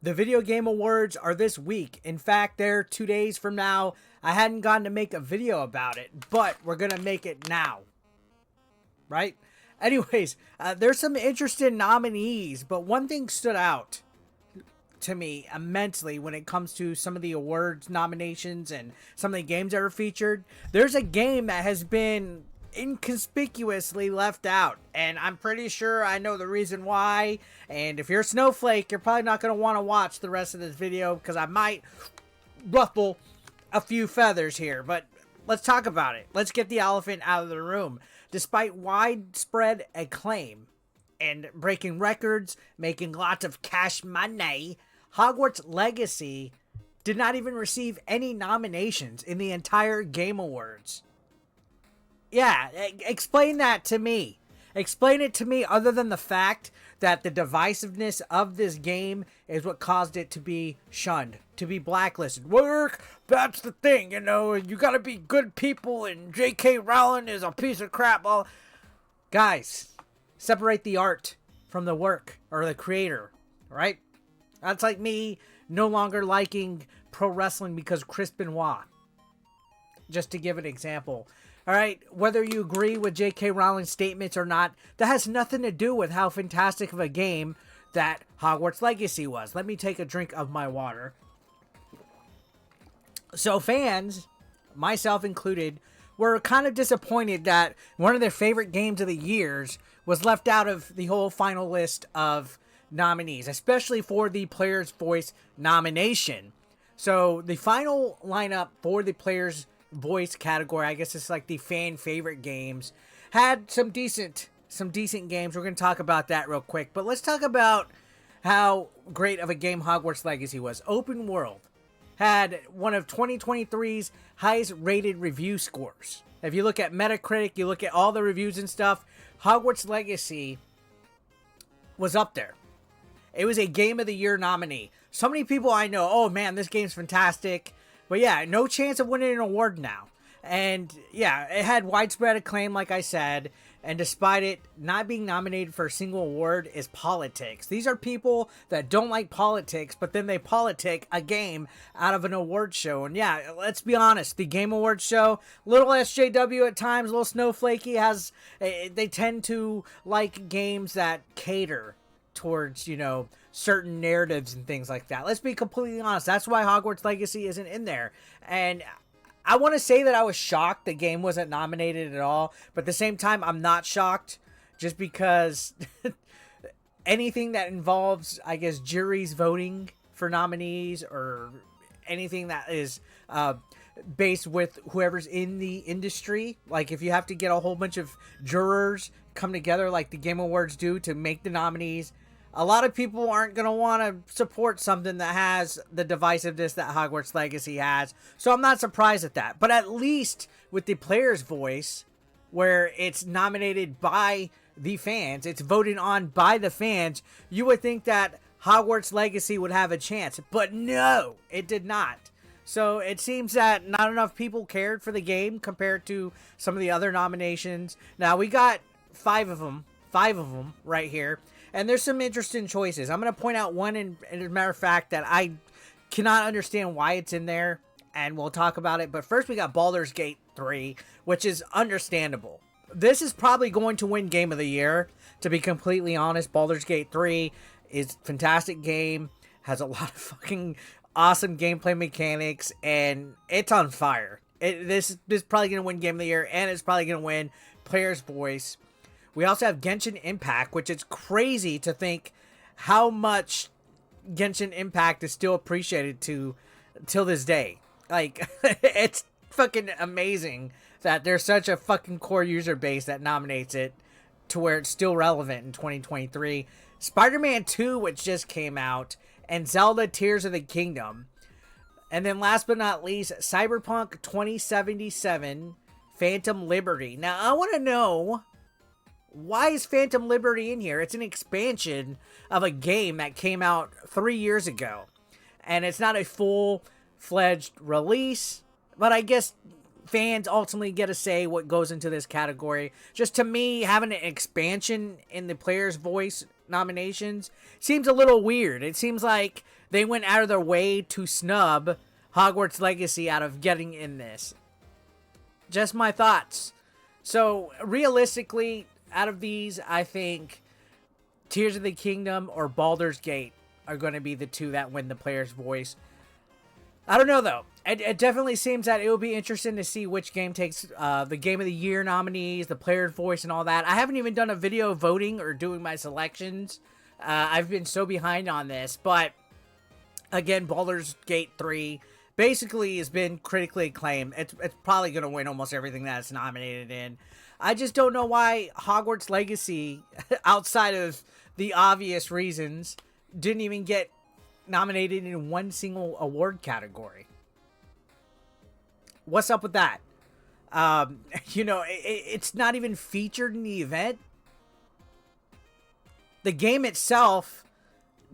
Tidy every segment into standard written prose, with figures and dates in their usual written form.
The Video Game Awards are this week. In fact, they're 2 days from now. I hadn't gotten to make a video about it, but we're going to make it now. Right? Anyways, there's some interesting nominees, but one thing stood out to me immensely when it comes to some of the awards nominations and some of the games that are featured. There's a game that has been inconspicuously left out, and I'm pretty sure I know the reason why. And if you're a snowflake, you're probably not going to want to watch the rest of this video because I might ruffle a few feathers here, but let's talk about it. Let's get the elephant out of the room. Despite widespread acclaim and breaking records, making lots of cash money, Hogwarts Legacy did not even receive any nominations in the entire Game Awards. Yeah, explain that to me. Explain it to me other than the fact that the divisiveness of this game is what caused it to be shunned, to be blacklisted. Work, that's the thing, you know, you gotta be good people and J.K. Rowling is a piece of crap. Well, guys, separate the art from the work or the creator, right? That's like me no longer liking pro wrestling because Chris Benoit. Just to give an example. All right, whether you agree with J.K. Rowling's statements or not, that has nothing to do with how fantastic of a game that Hogwarts Legacy was. Let me take a drink of my water. So fans, myself included, were kind of disappointed that one of their favorite games of the years was left out of the whole final list of nominees, especially for the Player's Voice nomination. So the final lineup for the Player's Voice category, I guess it's like the fan favorite games, had some decent games. We're going to talk about that real quick, but let's talk about how great of a game Hogwarts Legacy was. Open world, had one of 2023's highest rated review scores. If you look at Metacritic, you look at all the reviews and stuff, Hogwarts Legacy was up there. It was a Game of the Year nominee. So many people I know, oh man, this game's fantastic. But yeah, no chance of winning an award now. And yeah, it had widespread acclaim, like I said. And despite it not being nominated for a single award is politics. These are people that don't like politics, but then they politic a game out of an award show. And yeah, let's be honest, the Game Awards show, little SJW at times, a little snowflakey, they tend to like games that cater towards, you know, certain narratives and things like that. Let's be completely honest. That's why Hogwarts Legacy isn't in there. And I want to say that I was shocked the game wasn't nominated at all, but at the same time, I'm not shocked just because anything that involves, I guess, juries voting for nominees or anything that is based with whoever's in the industry, like if you have to get a whole bunch of jurors come together like the Game Awards do to make the nominees, a lot of people aren't going to want to support something that has the divisiveness that Hogwarts Legacy has. So I'm not surprised at that. But at least with the Player's Voice, where it's nominated by the fans, it's voted on by the fans, you would think that Hogwarts Legacy would have a chance. But no, it did not. So it seems that not enough people cared for the game compared to some of the other nominations. Now we got five of them right here. And there's some interesting choices. I'm going to point out one, and as a matter of fact, that I cannot understand why it's in there, and we'll talk about it. But first, we got Baldur's Gate 3, which is understandable. This is probably going to win Game of the Year, to be completely honest. Baldur's Gate 3 is a fantastic game, has a lot of fucking awesome gameplay mechanics, and it's on fire. This is probably going to win Game of the Year, and it's probably going to win Player's Voice. We also have Genshin Impact, which is crazy to think how much Genshin Impact is still appreciated till this day. Like, it's fucking amazing that there's such a fucking core user base that nominates it to where it's still relevant in 2023. Spider-Man 2, which just came out, and Zelda Tears of the Kingdom. And then last but not least, Cyberpunk 2077, Phantom Liberty. Now, I want to know, why is Phantom Liberty in here? It's an expansion of a game that came out 3 years ago. And it's not a full-fledged release. But I guess fans ultimately get to say what goes into this category. Just to me, having an expansion in the Player's Voice nominations seems a little weird. It seems like they went out of their way to snub Hogwarts Legacy out of getting in this. Just my thoughts. So, realistically, out of these, I think Tears of the Kingdom or Baldur's Gate are going to be the two that win the player's voice. I don't know, though. It definitely seems that it will be interesting to see which game takes the Game of the Year nominees, the player's voice, and all that. I haven't even done a video voting or doing my selections. I've been so behind on this. But, again, Baldur's Gate 3 basically has been critically acclaimed. It's probably going to win almost everything that it's nominated in. I just don't know why Hogwarts Legacy, outside of the obvious reasons, didn't even get nominated in one single award category. What's up with that? It's not even featured in the event. The game itself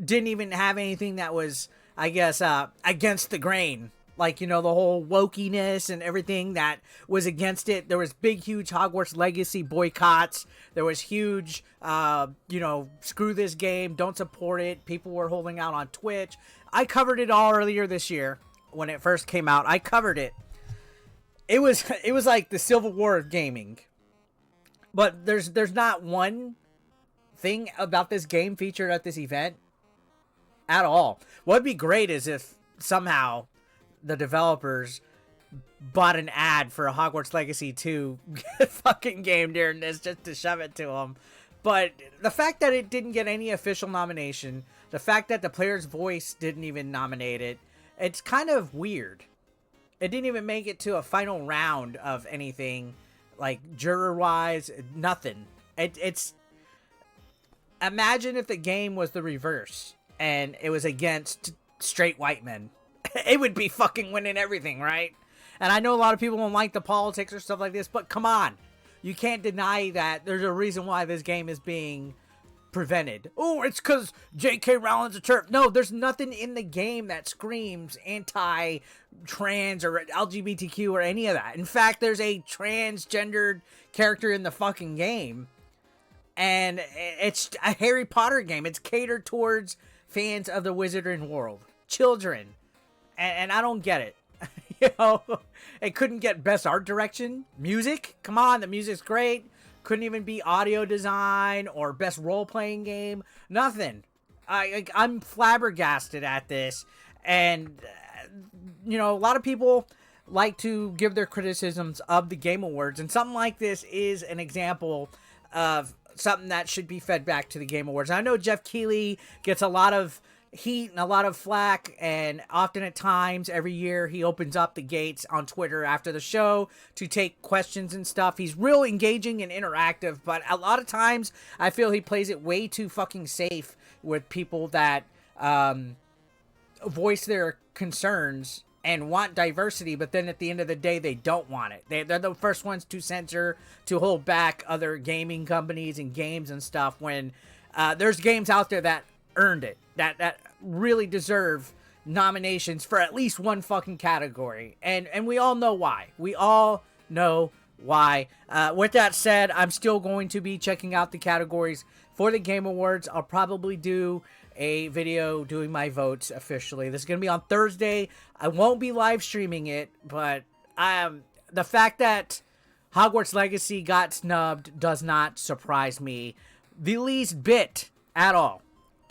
didn't even have anything that was, I guess, against the grain. Like, the whole wokiness and everything that was against it. There was big, huge Hogwarts Legacy boycotts. There was huge, screw this game, don't support it. People were holding out on Twitch. I covered it all earlier this year when it first came out. I covered it. It was like the Civil War of gaming. But there's not one thing about this game featured at this event at all. What'd be great is if somehow the developers bought an ad for a Hogwarts Legacy 2 fucking game during this just to shove it to them. But the fact that it didn't get any official nomination, the fact that the player's voice didn't even nominate it, it's kind of weird. It didn't even make it to a final round of anything, like juror-wise, nothing. It's imagine if the game was the reverse and it was against straight white men. It would be fucking winning everything, right? And I know a lot of people don't like the politics or stuff like this, but come on. You can't deny that there's a reason why this game is being prevented. Oh, it's because J.K. Rowling's a TERF. No, there's nothing in the game that screams anti-trans or LGBTQ or any of that. In fact, there's a transgendered character in the fucking game. And it's a Harry Potter game. It's catered towards fans of the Wizarding world. Children. And I don't get it. It couldn't get best art direction. Music? Come on, the music's great. Couldn't even be audio design or best role-playing game. Nothing. I'm flabbergasted at this. And, a lot of people like to give their criticisms of the Game Awards. And something like this is an example of something that should be fed back to the Game Awards. I know Jeff Keighley gets a lot of heat and a lot of flack, and often at times every year he opens up the gates on Twitter after the show to take questions and stuff. He's real engaging and interactive, but a lot of times I feel he plays it way too fucking safe with people that voice their concerns and want diversity, but then at the end of the day they don't want it. They're the first ones to censor, to hold back other gaming companies and games and stuff when there's games out there that earned it, that really deserve nominations for at least one fucking category, and we all know why. We all know why. With that said, I'm still going to be checking out the categories for the Game Awards. I'll probably do a video doing my votes officially. This is going to be on Thursday. I won't be live streaming it, but the fact that Hogwarts Legacy got snubbed does not surprise me the least bit at all.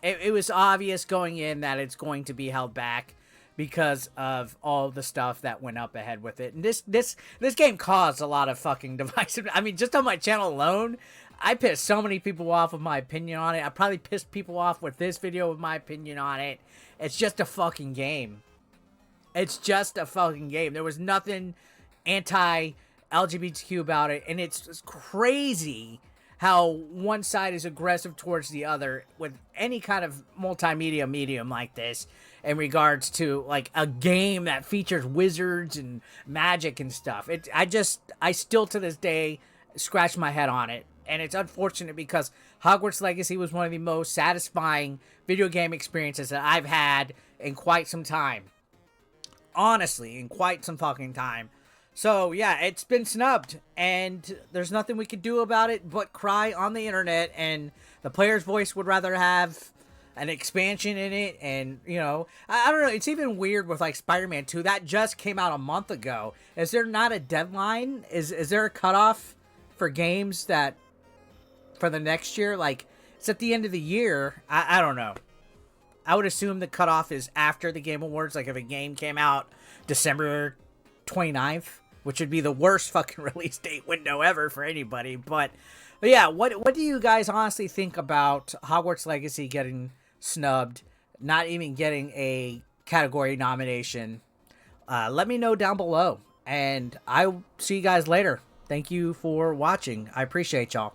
It was obvious going in that it's going to be held back because of all the stuff that went up ahead with it. And this game caused a lot of fucking divisive. I mean, just on my channel alone, I pissed so many people off with my opinion on it. I probably pissed people off with this video with my opinion on it. It's just a fucking game. It's just a fucking game. There was nothing anti-LGBTQ about it. And it's crazy how one side is aggressive towards the other with any kind of multimedia medium like this in regards to like a game that features wizards and magic and stuff. I still to this day scratch my head on it. And it's unfortunate because Hogwarts Legacy was one of the most satisfying video game experiences that I've had in quite some time. Honestly, in quite some fucking time. So yeah, it's been snubbed, and there's nothing we can do about it but cry on the internet. And the player's voice would rather have an expansion in it, and I don't know. It's even weird with like Spider-Man 2 that just came out a month ago. Is there not a deadline? Is there a cutoff for games that for the next year? Like it's at the end of the year. I don't know. I would assume the cutoff is after the Game Awards. Like if a game came out December 29th, which would be the worst fucking release date window ever for anybody. But yeah, what do you guys honestly think about Hogwarts Legacy getting snubbed, not even getting a category nomination? Let me know down below, and I'll see you guys later. Thank you for watching. I appreciate y'all.